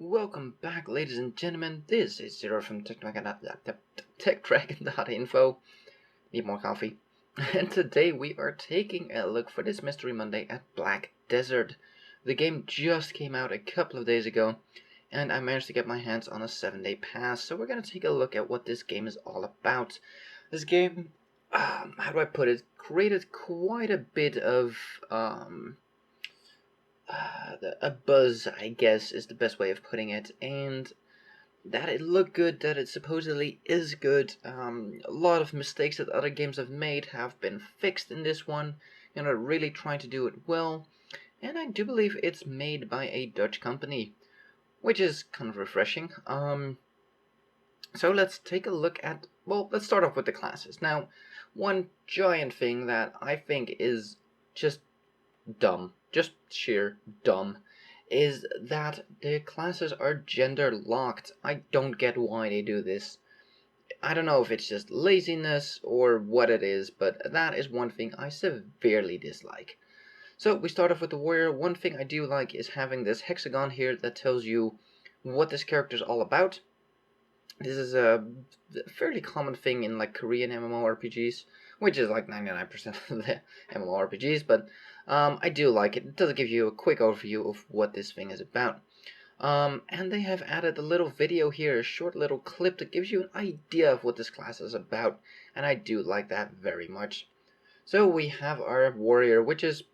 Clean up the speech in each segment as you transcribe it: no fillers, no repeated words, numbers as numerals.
Welcome back, ladies and gentlemen. This is Zero from TechDragon.info. Need more coffee. And today we are taking a look for this Mystery Monday at Black Desert. The game just came out a couple of days ago, and I managed to get my hands on a 7-day pass. So we're going to take a look at what this game is all about. This game, how do I put it, created quite a bit of a buzz, I guess, is the best way of putting it, and that it looked good, that it supposedly is good. A lot of mistakes that other games have made have been fixed in this one, really trying to do it well, and I do believe it's made by a Dutch company, which is kind of refreshing. So let's take a look at, well, let's start off with the classes. Now, one giant thing that I think is just dumb, just sheer dumb, is that the classes are gender locked. I don't get why they do this. I don't know if it's just laziness or what it is, but that is one thing I severely dislike. So we start off with the warrior. One thing I do like is having this hexagon here that tells you what this character is all about. This is a fairly common thing in like Korean MMORPGs, which is like 99% of the MMORPGs, but I do like it. It does give you a quick overview of what this thing is about. And they have added a little video here, a short little clip that gives you an idea of what this class is about, and I do like that very much. So we have our warrior, which is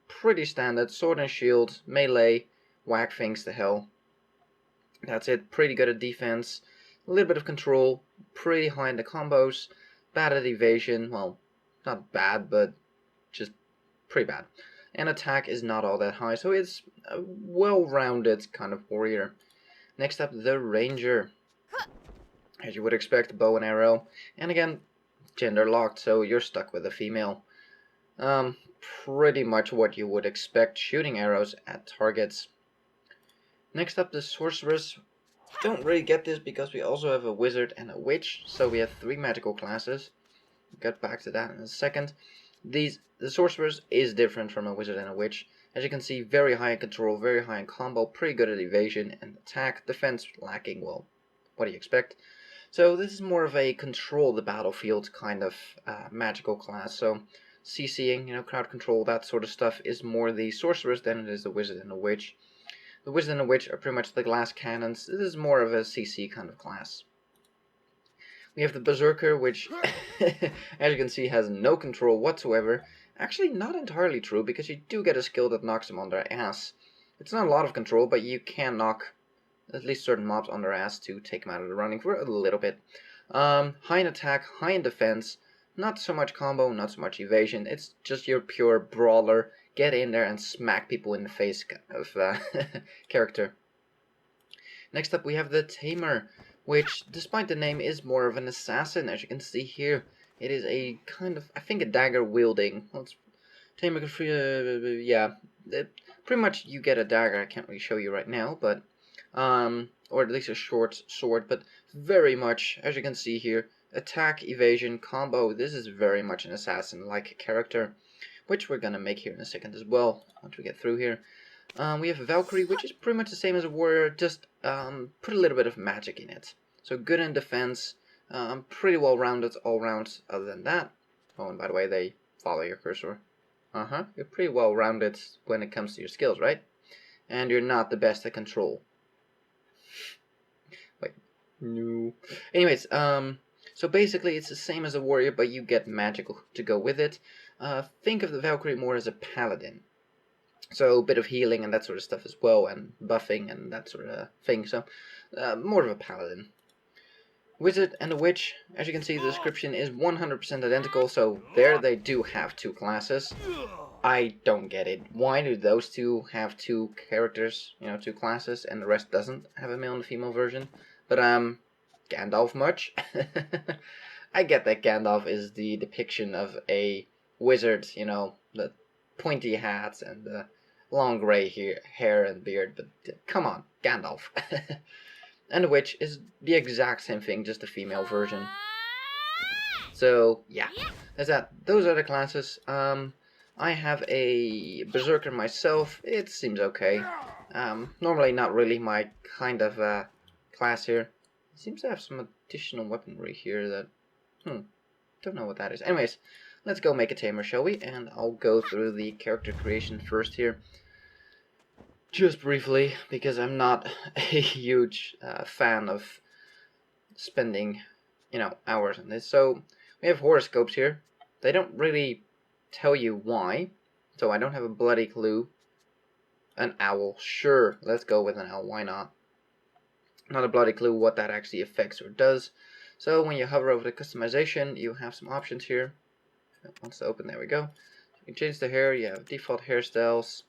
pretty standard, sword and shield, melee, whack things to hell. That's it, pretty good at defense, a little bit of control, pretty high in the combos, bad at evasion, well, not bad, but just pretty bad. And attack is not all that high, so it's a well-rounded kind of warrior. Next up, the ranger. As you would expect, bow and arrow. And again, gender locked, so you're stuck with a female. Pretty much what you would expect, shooting arrows at targets. Next up, the sorceress. Don't really get this because we also have a wizard and a witch, so we have 3 magical classes. We'll get back to that in a second. The sorceress is different from a wizard and a witch. As you can see, very high in control, very high in combo, pretty good at evasion and attack, defense lacking, well, what do you expect? So this is more of a control the battlefield kind of magical class, so CCing, crowd control, that sort of stuff is more the sorceress than it is the wizard and the witch. The wizard and the witch are pretty much the glass cannons. This is more of a CC kind of class. We have the berserker, which, as you can see, has no control whatsoever. Actually, not entirely true, because you do get a skill that knocks them on their ass. It's not a lot of control, but you can knock at least certain mobs on their ass to take them out of the running for a little bit. High in attack, high in defense, not so much combo, not so much evasion. It's just your pure brawler, get in there and smack people in the face kind of character. Next up we have the tamer, which, despite the name, is more of an assassin. As you can see here, it is a kind of, I think, a dagger wielding. Well, it's tamer, pretty much you get a dagger. I can't really show you right now, but or at least a short sword, but very much, as you can see here, attack, evasion, combo. This is very much an assassin-like character, which we're gonna make here in a second as well once we get through here. We have a Valkyrie, which is pretty much the same as a warrior, just put a little bit of magic in it. So good in defense, pretty well rounded all round other than that. Oh, and by the way, they follow your cursor. You're pretty well rounded when it comes to your skills, right? And you're not the best at control. Wait, no. Anyways, so basically it's the same as a warrior, but you get magical to go with it. Think of the Valkyrie more as a paladin. So a bit of healing and that sort of stuff as well, and buffing and that sort of thing. So more of a paladin. Wizard and the witch, as you can see, the description is 100% identical, so there they do have 2 classes. I don't get it. Why do those 2 have 2 characters, 2 classes, and the rest doesn't have a male and female version? But Gandalf much? I get that Gandalf is the depiction of a wizard, the pointy hats and the long grey hair and beard, but come on, Gandalf. And the witch is the exact same thing, just a female version. So yeah, that's that. Those are the classes. I have a berserker myself. It seems okay. Normally not really my kind of class here. It seems to have some additional weaponry here that, don't know what that is. Anyways, let's go make a tamer, shall we? And I'll go through the character creation first here. Just briefly, because I'm not a huge fan of spending, hours on this. So, we have horoscopes here. They don't really tell you why, so I don't have a bloody clue. An owl, sure, let's go with an owl, why not? Not a bloody clue what that actually affects or does. So when you hover over the customization, you have some options here. If it wants to open, there we go. You can change the hair, you have default hairstyles.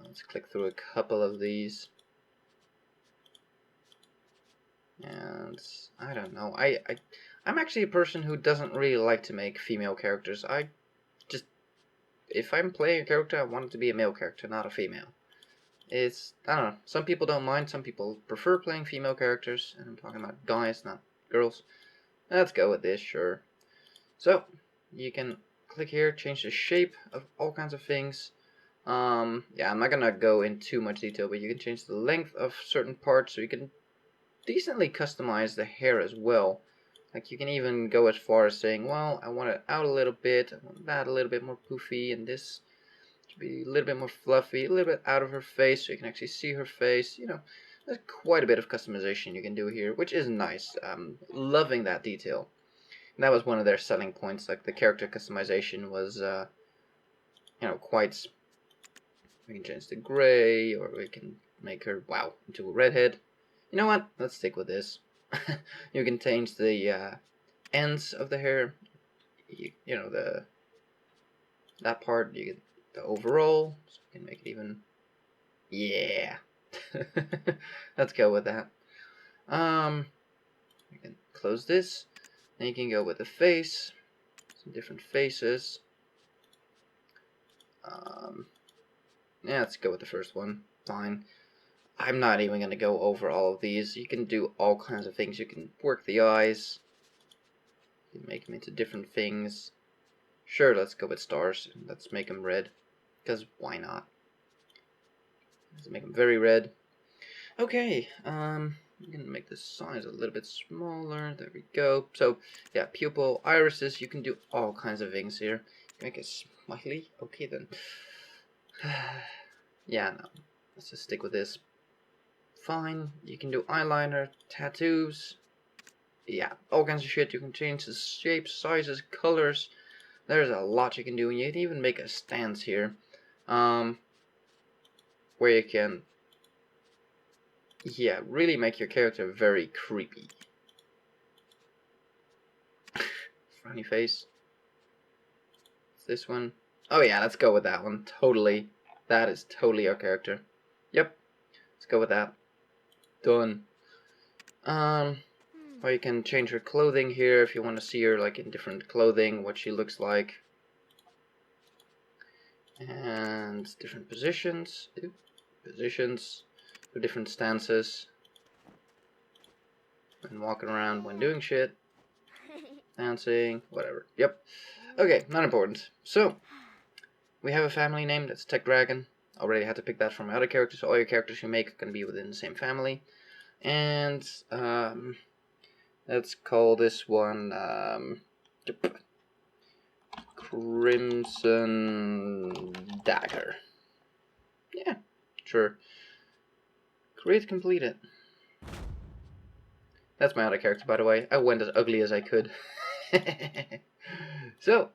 Let's click through a couple of these. And I don't know, I'm actually a person who doesn't really like to make female characters. If I'm playing a character, I want it to be a male character, not a female. I don't know, some people don't mind, some people prefer playing female characters, and I'm talking about guys, not girls. Let's go with this, sure. So, you can click here, change the shape of all kinds of things. Yeah, I'm not gonna go in too much detail, but you can change the length of certain parts, so you can decently customize the hair as well. Like, you can even go as far as saying, well, I want it out a little bit, I want that a little bit more poofy, and this should be a little bit more fluffy, a little bit out of her face, so you can actually see her face. There's quite a bit of customization you can do here, which is nice. Loving that detail. And that was one of their selling points, like the character customization was, quite... We can change the gray, or we can make her, wow, into a redhead. You know what? Let's stick with this. You can change the ends of the hair. That part. You get the overall. So you can make it even. Yeah. Let's go with that. You can close this. Then you can go with the face. Some different faces. Yeah, let's go with the first one. Fine. I'm not even going to go over all of these. You can do all kinds of things. You can work the eyes. You can make them into different things. Sure, let's go with stars. Let's make them red. Because why not? Let's make them very red. Okay, I'm going to make the size a little bit smaller. There we go. So, yeah, pupil, irises. You can do all kinds of things here. Make it smiley. Okay, then. Yeah, no. Let's just stick with this. Fine. You can do eyeliner, tattoos. Yeah, all kinds of shit. You can change the shapes, sizes, colors. There's a lot you can do, and you can even make a stance here, where you can, yeah, really make your character very creepy. Frowny face. This one. Oh yeah, let's go with that one. Totally. That is totally our character. Yep. Let's go with that. Done. Or you can change her clothing here if you want to see her like in different clothing, what she looks like. And different positions. Positions for different stances. And walking around when doing shit. Dancing, whatever. Yep. Okay, not important. So, we have a family name, that's TechDragon. Already had to pick that from my other characters, so all your characters you make are going to be within the same family. And, let's call this one, Crimson Dagger. Yeah, sure. Create completed. That's my other character, by the way. I went as ugly as I could. So,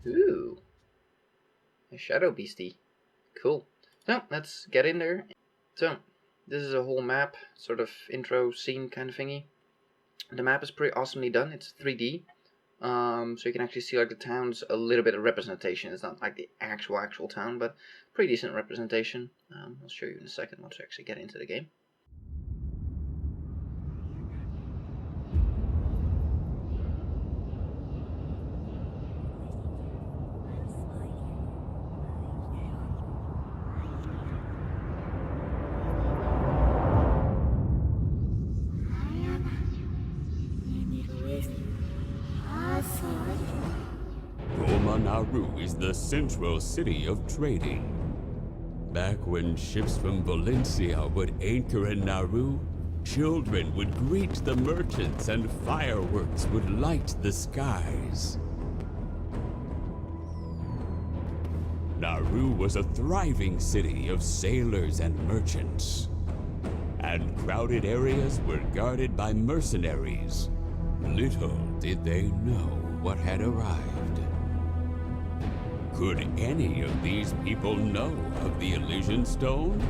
ooh, a shadow beastie. Cool. So, let's get in there. So, this is a whole map, sort of intro scene kind of thingy. The map is pretty awesomely done. It's 3D. So you can actually see like the town's a little bit of representation. It's not like the actual town, but pretty decent representation. I'll show you in a second once we actually get into the game. Goma Naru is the central city of trading. Back when ships from Valencia would anchor in Nauru, children would greet the merchants and fireworks would light the skies. Nauru was a thriving city of sailors and merchants, and crowded areas were guarded by mercenaries. Little did they know what had arrived. Could any of these people know of the Elysian Stone?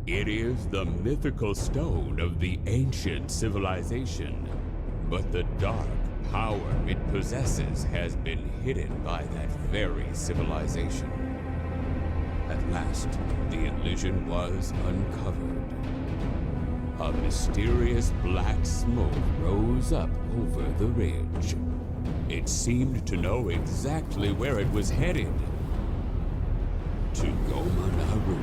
It is the mythical stone of the ancient civilization, but the dark power it possesses has been hidden by that very civilization. At last, the Elysian was uncovered. A mysterious black smoke rose up over the ridge. It seemed to know exactly where it was headed. To Goma Naru.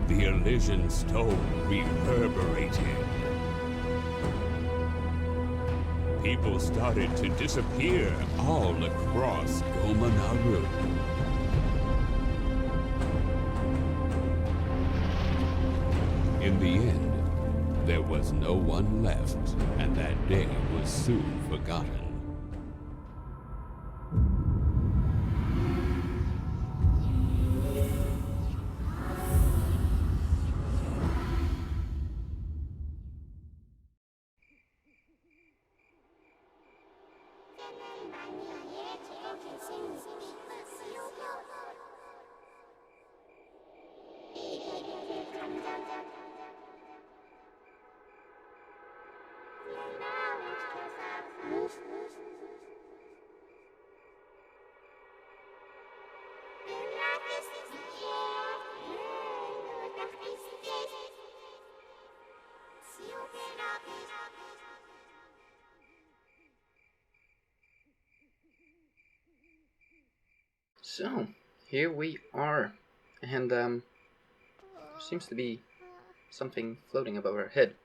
The Elysian Stone reverberated. People started to disappear all across Goma Naru. In the end, there was no one left, and that day was soon forgotten. So, here we are, and seems to be something floating above our head.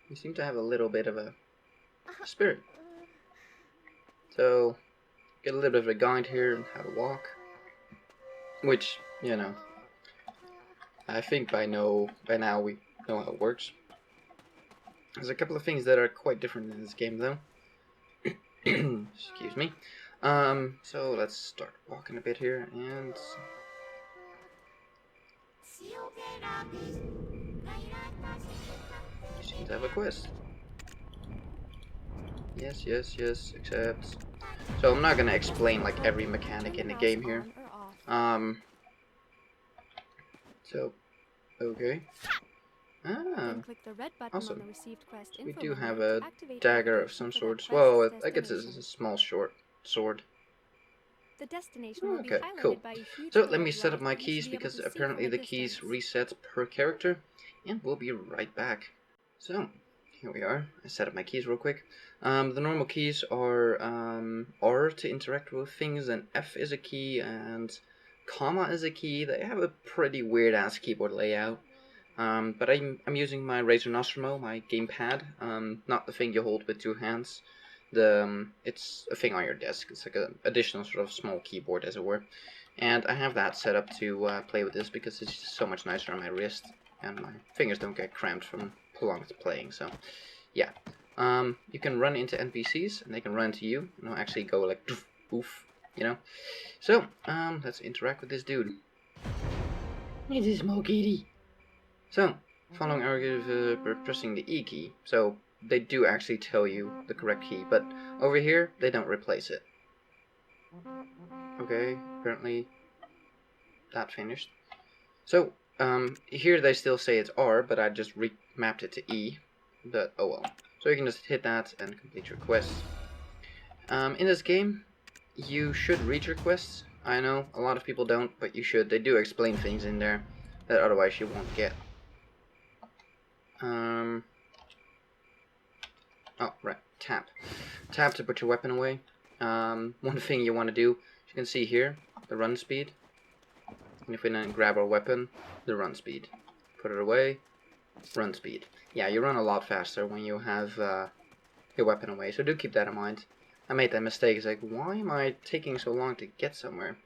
We seem to have a little bit of a spirit. So, get a little bit of a guide here on how to walk, which, you know, I think by now we know how it works. There's a couple of things that are quite different in this game, though. Excuse me. So let's start walking a bit here, and you seem to have a quest. Yes, accept. So I'm not gonna explain like every mechanic in the game here. So, okay. Awesome. We do have a dagger of some sort. Well, I guess it's a small short sword. The destination will Okay, be cool. by a huge So let me set up my keys because apparently the keys reset per character, and we'll be right back. So here we are. I set up my keys real quick. The normal keys are R to interact with things, and F is a key, and comma is a key. They have a pretty weird ass keyboard layout. But I'm using my Razer Nostromo, my gamepad, not the thing you hold with two hands. It's a thing on your desk. It's like an additional sort of small keyboard, as it were. And I have that set up to play with this because it's just so much nicer on my wrist, and my fingers don't get cramped from prolonged playing. So, yeah. You can run into NPCs, and they can run into you, and they'll actually go like doof, oof, you know. So, let's interact with this dude. It is Mogiri. So, following argument pressing the E key. So, they do actually tell you the correct key, but over here, they don't replace it. Okay, apparently that finished. So, here they still say it's R, but I just remapped it to E, but oh well. So you can just hit that and complete your quests. In this game, you should read your quests. I know, a lot of people don't, but you should. They do explain things in there that otherwise you won't get. Oh, right, tap. Tap to put your weapon away. One thing you want to do, as you can see here, the run speed. And if we then grab our weapon, the run speed. Put it away, run speed. Yeah, you run a lot faster when you have your weapon away. So do keep that in mind. I made that mistake. It's like, why am I taking so long to get somewhere?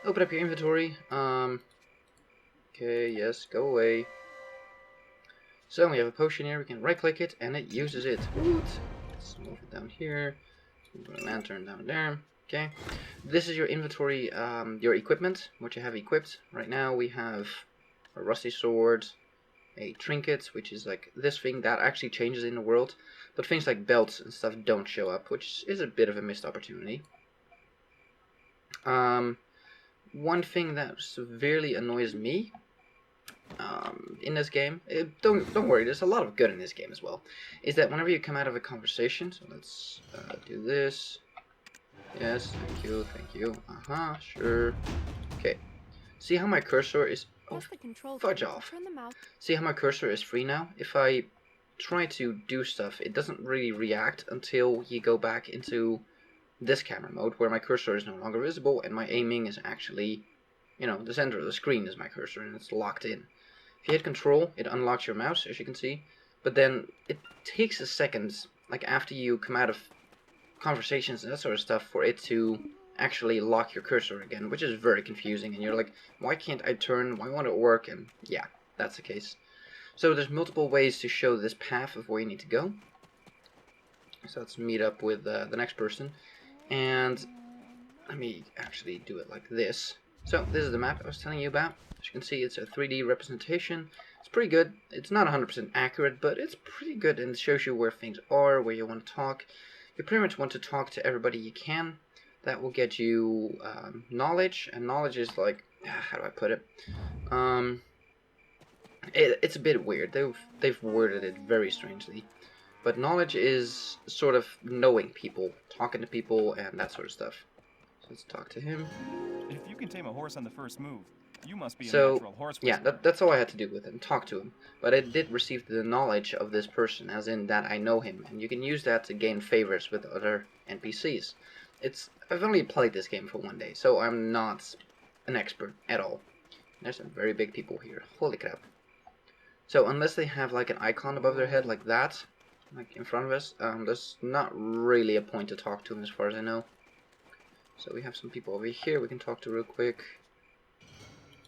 Open up your inventory. Okay, yes, go away. So we have a potion here. We can right-click it, and it uses it. Woot! Let's move it down here. Move a lantern down there. Okay. This is your inventory, your equipment, what you have equipped. Right now we have a rusty sword, a trinket, which is like this thing that actually changes in the world. But things like belts and stuff don't show up, which is a bit of a missed opportunity. One thing that severely annoys me in this game, don't worry, there's a lot of good in this game as well, is that whenever you come out of a conversation, so let's do this. Yes, thank you. Sure. Okay. See how my cursor is... Oh, fudge off. See how my cursor is free now? If I try to do stuff, it doesn't really react until you go back into this camera mode, where my cursor is no longer visible, and my aiming is actually, you know, the center of the screen is my cursor, and it's locked in. If you hit Control, it unlocks your mouse, as you can see, but then it takes a second, like after you come out of conversations and that sort of stuff, for it to actually lock your cursor again, which is very confusing, and you're like, why can't I turn, why won't it work? And yeah, that's the case. So there's multiple ways to show this path of where you need to go. So let's meet up with the next person, and let me actually do it like this. So this is the map I was telling you about. As you can see, it's a 3D representation. It's pretty good. It's not 100% accurate, but it's pretty good, and it shows you where things are, where you want to talk. You pretty much want to talk to everybody you can. That will get you knowledge, and knowledge is like, how do I put it? It's a bit weird. They've worded it very strangely. But knowledge is sort of knowing people, talking to people, and that sort of stuff. So let's talk to him. If you can tame a horse on the first move, you must be a So, natural horse yeah, whisperer. that's all I had to do with him, talk to him. But I did receive the knowledge of this person, as in that I know him, and you can use that to gain favors with other NPCs. I've only played this game for one day, so I'm not an expert at all. There's some very big people here, holy crap. So unless they have like an icon above their head like that, like in front of us, there's not really a point to talk to them as far as I know. So we have some people over here we can talk to real quick.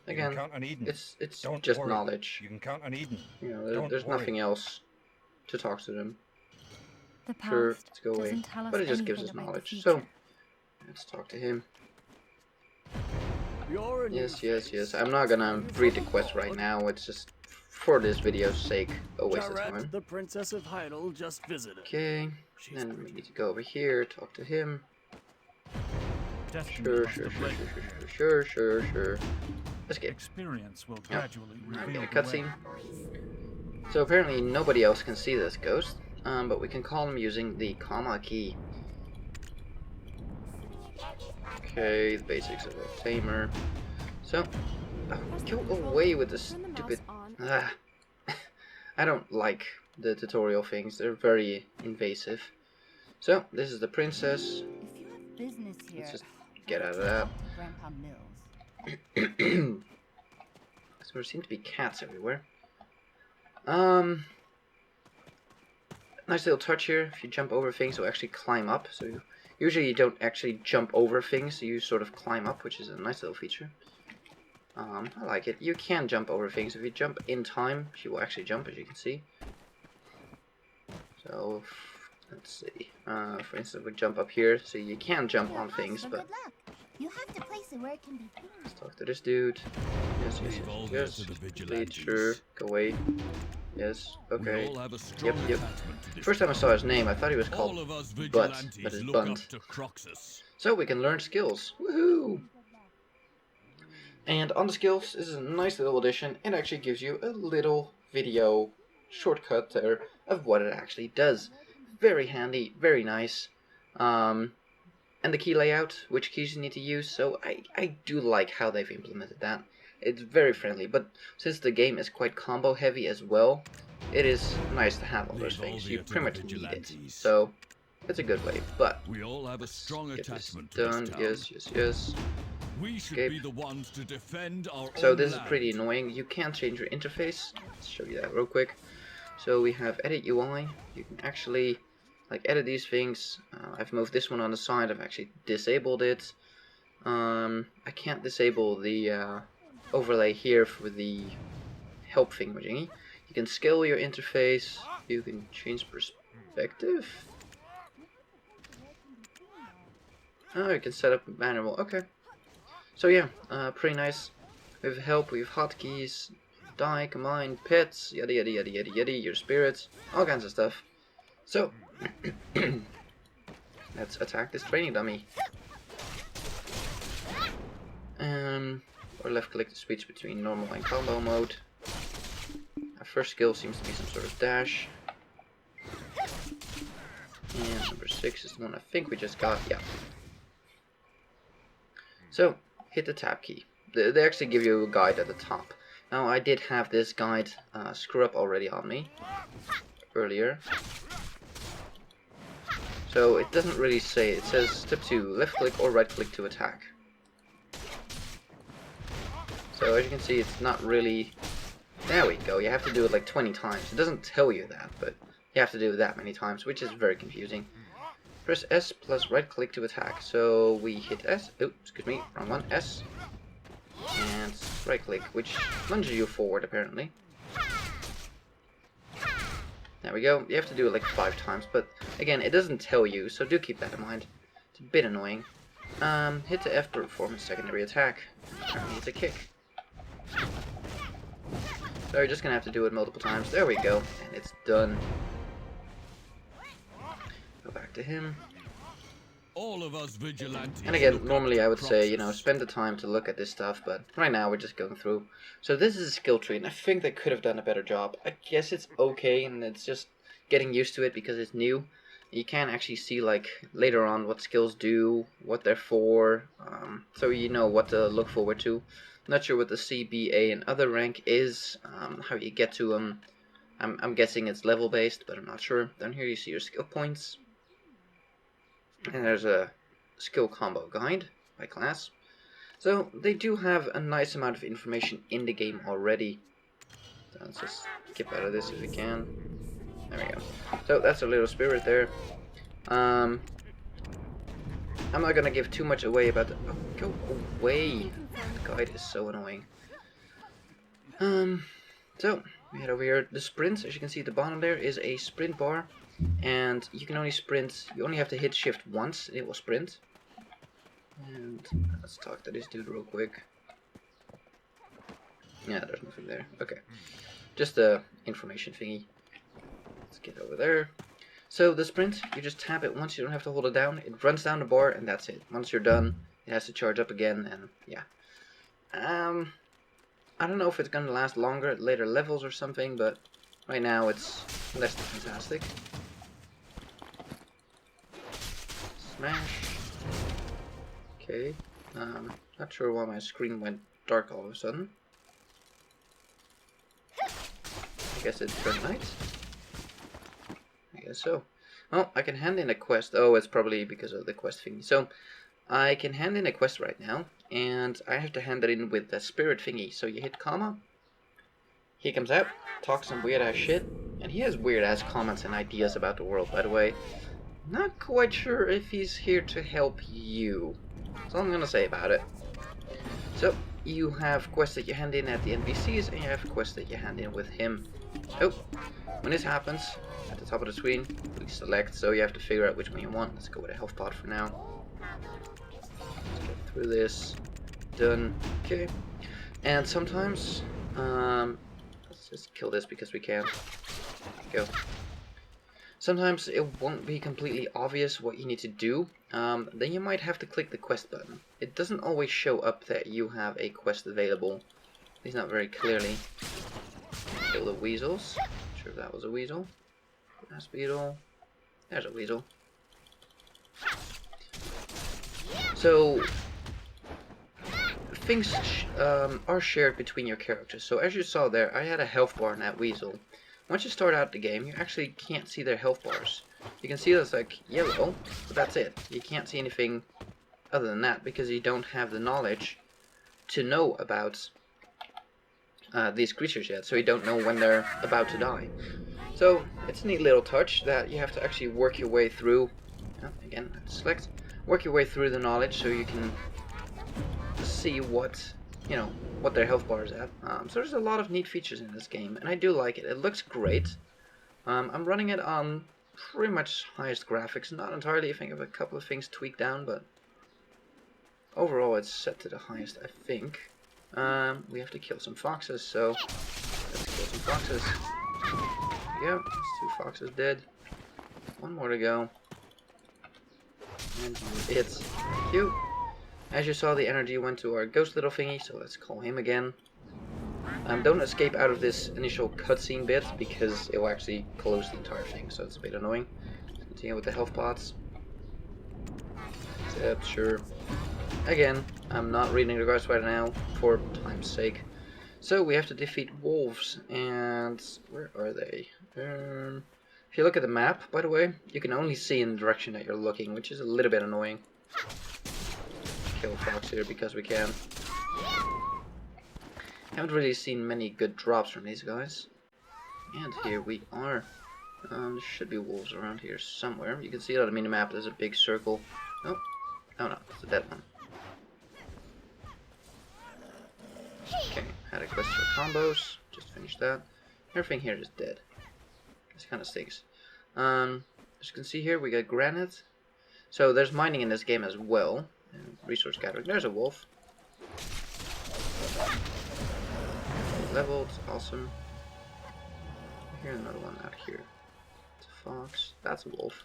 Again, it's just knowledge. You can count on Eden. You know, there's nothing else to talk to them. The past Sure, let's go away. doesn't tell us But it just gives anything us about the knowledge. future. So, let's talk to him. Yes. I'm not gonna read the quest right now. It's just for this video's sake a waste of time. The Princess of Hyrule just visited. Okay, then we need to go over here, talk to him. Sure. Escape. Experience will Yep. gradually Okay, reveal a the cutscene. way. So apparently nobody else can see this ghost, but we can call him using the comma key. Okay, the basics of a tamer. So, go away with this stupid... I don't like the tutorial things, they're very invasive. So, this is the princess. If you have business here, Let's just get out of that. Grandpa Mills. So there seem to be cats everywhere. Nice little touch here. If you jump over things, you'll actually climb up. So usually you don't actually jump over things, you sort of climb up, which is a nice little feature. I like it. You can jump over things. If you jump in time, she will actually jump, as you can see. So, let's see. For instance, we jump up here, so you can jump on things, but... Good luck. You have to place it where it can be seen. Let's talk to this dude. Yes. Leave all this to the vigilantes. Sure, go away. Yes, okay. We all have a strong Yep. attachment to this First time I saw his name, I thought he was all called of us Butt, vigilantes but it's look Bunt. up to Croxus. So we can learn skills. Woohoo! And on the skills, this is a nice little addition. It actually gives you a little video shortcut there of what it actually does. Very handy, very nice. And the key layout, which keys you need to use. So I do like how they've implemented that. It's very friendly, but since the game is quite combo heavy as well, it is nice to have all those Leave all things. the You other pretty much need it. vigilantes. So it's a good way, but We all have a strong get this attachment to done. this town. Yes. We should Escape. be the ones to defend our So own this is land. pretty annoying. You can't change your interface. Let's show you that real quick. So we have edit UI. You can actually like edit these things. I've moved this one on the side. I've actually disabled it. I can't disable the overlay here for the help thingamajiggy. You can scale your interface. You can change perspective. Oh, you can set up manual. Okay. So yeah, pretty nice. We have help, we have hotkeys, die, combine, pets, yada yada yada yada yada, your spirits, all kinds of stuff. So, let's attack this training dummy. Or left click to switch between normal and combo mode. Our first skill seems to be some sort of dash. And number 6 is the one I think we just got, yeah. So, hit the tab key. They actually give you a guide at the top. Now, I did have this guide screw up already on me earlier. So, it doesn't really say. It says step 2, left click or right click to attack. So, as you can see, it's not really... There we go, you have to do it like 20 times. It doesn't tell you that, but you have to do it that many times, which is very confusing. Press S plus right click to attack. So we hit S, oh, excuse me, wrong one, S. And right click, which lunges you forward apparently. There we go, you have to do it like 5 times, but again, it doesn't tell you, so do keep that in mind. It's a bit annoying. Hit the F to perform a secondary attack. Apparently it's a kick. So you're just gonna have to do it multiple times. There we go, and it's done. Go back to him. All of us vigilantes. And again, normally I would say, you know, spend the time to look at this stuff, but right now we're just going through. So this is a skill tree, and I think they could have done a better job. I guess it's okay, and it's just getting used to it because it's new. You can actually see, like, later on what skills do, what they're for, so you know what to look forward to. Not sure what the C, B, A, and other rank is, how you get to them. I'm guessing it's level based, but I'm not sure. Down here you see your skill points. And there's a skill combo guide by class. So they do have a nice amount of information in the game already. So let's just skip out of this if we can. There we go. So that's a little spirit there. I'm not gonna give too much away about the... Oh, go away! The guide is so annoying. So we head over here. The sprints, as you can see at the bottom there, is a sprint bar. And you can only sprint, you only have to hit shift once, and it will sprint. And let's talk to this dude real quick. Yeah, there's nothing there. Okay. Just a information thingy. Let's get over there. So the sprint, you just tap it once, you don't have to hold it down. It runs down the bar, and that's it. Once you're done, it has to charge up again, and yeah. I don't know if it's gonna last longer at later levels or something, but right now it's less than fantastic. Smash. Okay. Not sure why my screen went dark all of a sudden. I guess it's turned night. I guess so. Well, I can hand in a quest. Oh, it's probably because of the quest thingy. So, I can hand in a quest right now, and I have to hand it in with the spirit thingy. So you hit comma. He comes out, talks some weird ass shit, and he has weird ass comments and ideas about the world, by the way. Not quite sure if he's here to help you. That's all I'm gonna say about it. So, you have quests that you hand in at the NPCs, and you have quests that you hand in with him. Oh, when this happens, at the top of the screen, we select, so you have to figure out which one you want. Let's go with a health pot for now. Let's get through this. Done. Okay. And sometimes, let's just kill this because we can. Go. Sometimes it won't be completely obvious what you need to do. Then you might have to click the quest button. It doesn't always show up that you have a quest available. At least not very clearly. Kill the weasels. Not sure if that was a weasel. Grass beetle. There's a weasel. So things are shared between your characters. So as you saw there, I had a health bar in that weasel. Once you start out the game, you actually can't see their health bars. You can see it's like yellow, but that's it. You can't see anything other than that because you don't have the knowledge to know about these creatures yet. So you don't know when they're about to die. So it's a neat little touch that you have to actually work your way through. Again, select, work your way through the knowledge so you can see what, you know, what their health bar is at. So there's a lot of neat features in this game, and I do like it. It looks great. I'm running it on pretty much highest graphics. Not entirely, I think I have a couple of things tweaked down, but overall it's set to the highest, I think. We have to kill some foxes, so let's kill some foxes. There we go, there's 2 foxes dead. 1 more to go. And it's thank you. As you saw, the energy went to our ghost little thingy, so let's call him again. Don't escape out of this initial cutscene bit, because it will actually close the entire thing, so it's a bit annoying. Let's continue with the health pots. Except, sure. Again, I'm not reading the guards right now, for time's sake. So, we have to defeat wolves, and where are they? If you look at the map, by the way, you can only see in the direction that you're looking, which is a little bit annoying. Kill fox here because we can. Haven't really seen many good drops from these guys. And here we are. There should be wolves around here somewhere. You can see it on the minimap, there's a big circle. Oh, oh no, it's a dead one. Okay, had a quest for combos. Just finished that. Everything here is dead. This kind of stinks. As you can see here, we got granite. So there's mining in this game as well. And resource gathering. There's a wolf. Leveled, awesome. Here's another one out here. It's a fox. That's a wolf.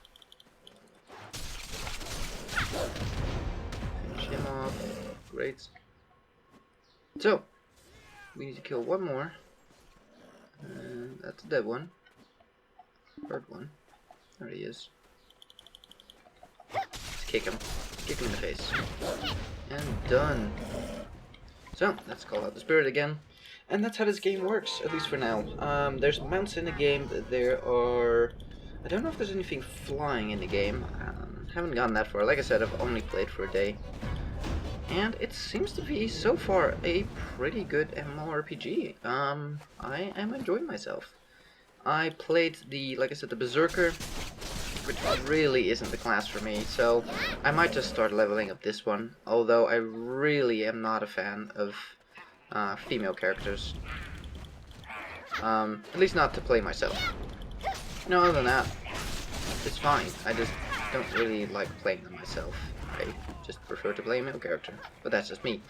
Finish him off. Great. So, we need to kill 1 more. And that's a dead one. 3rd one. There he is. Let's kick him. Kick him in the face. And done. So, let's call out the spirit again. And that's how this game works, at least for now. There's mounts in the game. There are... I don't know if there's anything flying in the game. Haven't gotten that far. Like I said, I've only played for a day. And it seems to be, so far, a pretty good MMO RPG. I am enjoying myself. I played the, like I said, the Berserker, which really isn't the class for me, so I might just start leveling up this one, although I really am not a fan of female characters. At least not to play myself. No, other than that, it's fine. I just don't really like playing them myself. I just prefer to play a male character, but that's just me.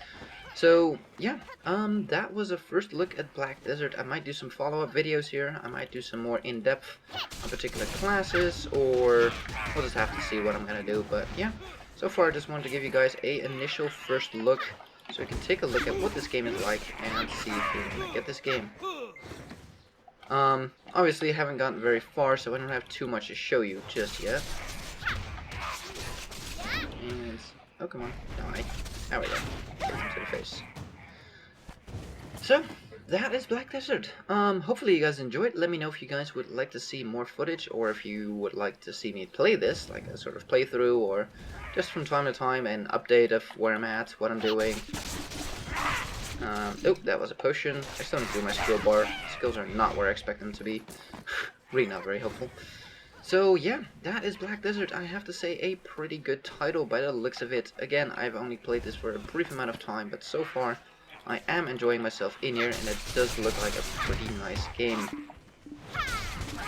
So, yeah, that was a first look at Black Desert. I might do some follow-up videos here. I might do some more in-depth on particular classes, or we'll just have to see what I'm gonna do. But, yeah, so far I just wanted to give you guys a initial first look, so you can take a look at what this game is like, and see if you're gonna get this game. Obviously I haven't gotten very far, so I don't have too much to show you just yet. And, oh, come on, die. There we go. Get him to the face. So, that is Black Desert. Hopefully you guys enjoyed. Let me know if you guys would like to see more footage, or if you would like to see me play this, like a sort of playthrough, or just from time to time an update of where I'm at, what I'm doing. Oh, that was a potion. I still need to do my skill bar. Skills are not where I expect them to be. Really not very helpful. So yeah, that is Black Desert. I have to say, a pretty good title by the looks of it. Again, I've only played this for a brief amount of time, but so far I am enjoying myself in here, and it does look like a pretty nice game. Let's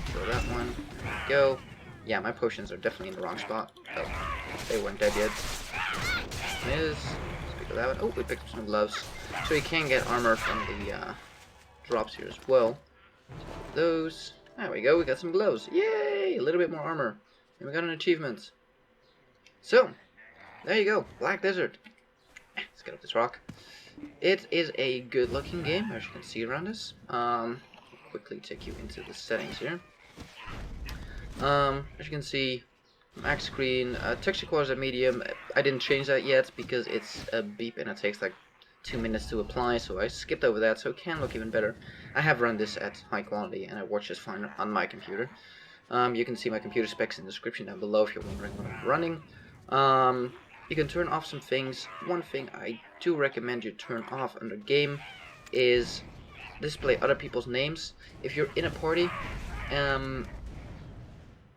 kill that one. There we go. Yeah, my potions are definitely in the wrong spot. Oh, they weren't dead yet. Miss. Speak of that one. Oh, we picked up some gloves. So you can get armor from the drops here as well. Those. There we go, we got some gloves. Yay! A little bit more armor. And we got an achievement. So, there you go. Black Desert. Let's get up this rock. It is a good looking game, as you can see around us. I'll quickly take you into the settings here. As you can see, max screen, texture quality at medium. I didn't change that yet because it's a beep and it takes like 2 minutes to apply, so I skipped over that, so it can look even better. I have run this at high quality and it works just fine on my computer. You can see my computer specs in the description down below if you're wondering what I'm running. You can turn off some things. One thing I do recommend you turn off under game is display other people's names. If you're in a party,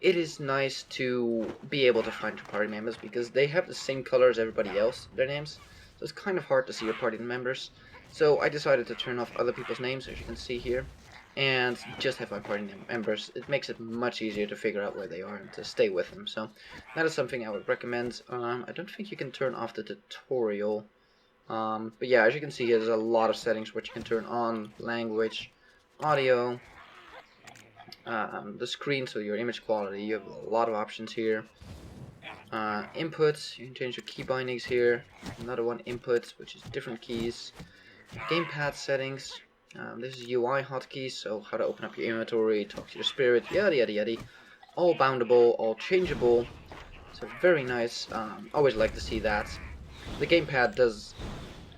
it is nice to be able to find your party members because they have the same color as everybody else, their names. So it's kind of hard to see your party members. So I decided to turn off other people's names, as you can see here, and just have my party members. It makes it much easier to figure out where they are and to stay with them. So that is something I would recommend. I don't think you can turn off the tutorial. But yeah, as you can see here, there's a lot of settings which you can turn on: language, audio, the screen, so your image quality. You have a lot of options here. Inputs, you can change your key bindings here. Another one, inputs, which is different keys. Gamepad settings. This is UI hotkeys, so how to open up your inventory, talk to your spirit, yada yada yada. All boundable, all changeable. So very nice. Always like to see that. The gamepad does.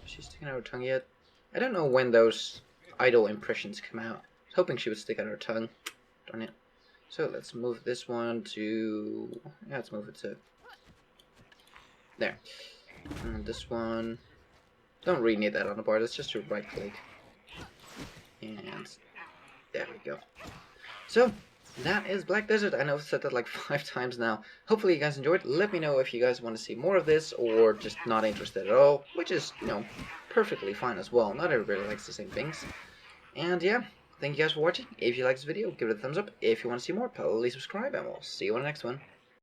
Is she sticking out her tongue yet? I don't know when those idle impressions come out. I was hoping she would stick out her tongue. Darn it. So let's move this one to. Yeah, let's move it to. There. And this one. Don't really need that on the board. It's just your right click. And there we go. So that is Black Desert. I know I've said that like 5 times now. Hopefully you guys enjoyed. Let me know if you guys want to see more of this or just not interested at all, which is, you know, perfectly fine as well. Not everybody likes the same things. And yeah, thank you guys for watching. If you like this video, give it a thumbs up. If you want to see more, please subscribe, and we'll see you on the next one.